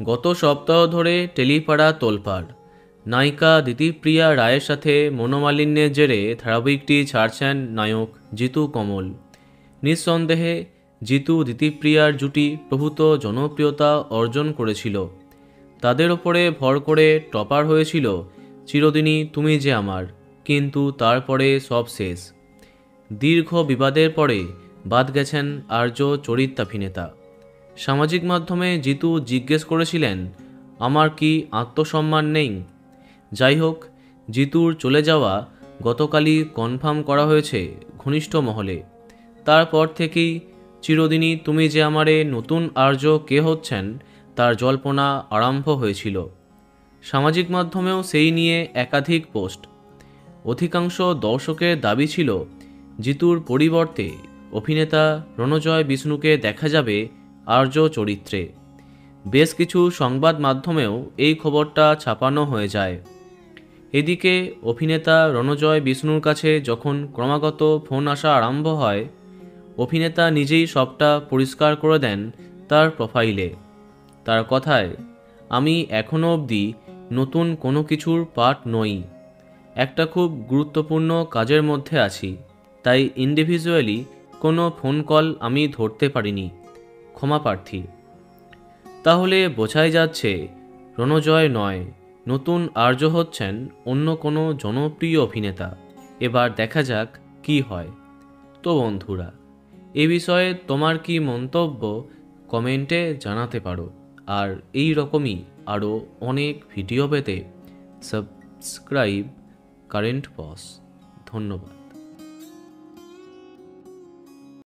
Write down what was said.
গত সপ্তাহ ধরে টেলিপাড়া তোলপাড়। নায়িকা দিতিপ্রিয়া রায়ের সাথে মনোমালিন্যের জেরে ধারাবাহিকটি ছাড়ছেন নায়ক জিতু কমল। নিঃসন্দেহে জিতু দিতিপ্রিয়ার জুটি প্রভূত জনপ্রিয়তা অর্জন করেছিল। তাদের ওপরে ভর করে টপার হয়েছিল চিরদিনই তুমি যে আমার, কিন্তু তারপরে সব শেষ। দীর্ঘ বিবাদের পরে বাদ গেছেন আর্য চরিত্রাভিনেতা। সামাজিক মাধ্যমে জিতু জিজ্ঞেস করেছিলেন, আমার কি আত্মসম্মান নেই? যাই হোক, জিতুর চলে যাওয়া গতকালই কনফার্ম করা হয়েছে ঘনিষ্ঠ মহলে। তারপর থেকেই চিরদিনই তুমি যে আমারে নতুন আর্য কে হচ্ছেন তার জল্পনা আরম্ভ হয়েছিল। সামাজিক মাধ্যমেও সেই নিয়ে একাধিক পোস্ট। অধিকাংশ দর্শকের দাবি ছিল জিতুর পরিবর্তে অভিনেতা রণজয় বিষ্ণুকে দেখা যাবে আর্য চরিত্রে। বেশ কিছু সংবাদ মাধ্যমেও এই খবরটা ছাপানো হয়ে যায়। এদিকে অভিনেতা রণজয় বিষ্ণুর কাছে যখন ক্রমাগত ফোন আসা আরম্ভ হয়, অভিনেতা নিজেই সবটা পরিষ্কার করে দেন তার প্রোফাইলে। তার কথায়, আমি এখনও অবধি নতুন কোনো কিছুর পার্ট নই। একটা খুব গুরুত্বপূর্ণ কাজের মধ্যে আছি, তাই ইন্ডিভিজুয়ালি কোনো ফোন কল আমি ধরতে পারিনি, ক্ষমা প্রার্থী। তাহলে বোঝাই যাচ্ছে রণজয় নয়, নতুন আর্য হচ্ছেন অন্য কোনো জনপ্রিয় অভিনেতা। এবার দেখা যাক কি হয়। তো বন্ধুরা, এ বিষয়ে তোমার কি মন্তব্য কমেন্টে জানাতে পারো। আর এই রকমই আরও অনেক ভিডিও পেতে সাবস্ক্রাইব কারেন্ট পজ। ধন্যবাদ।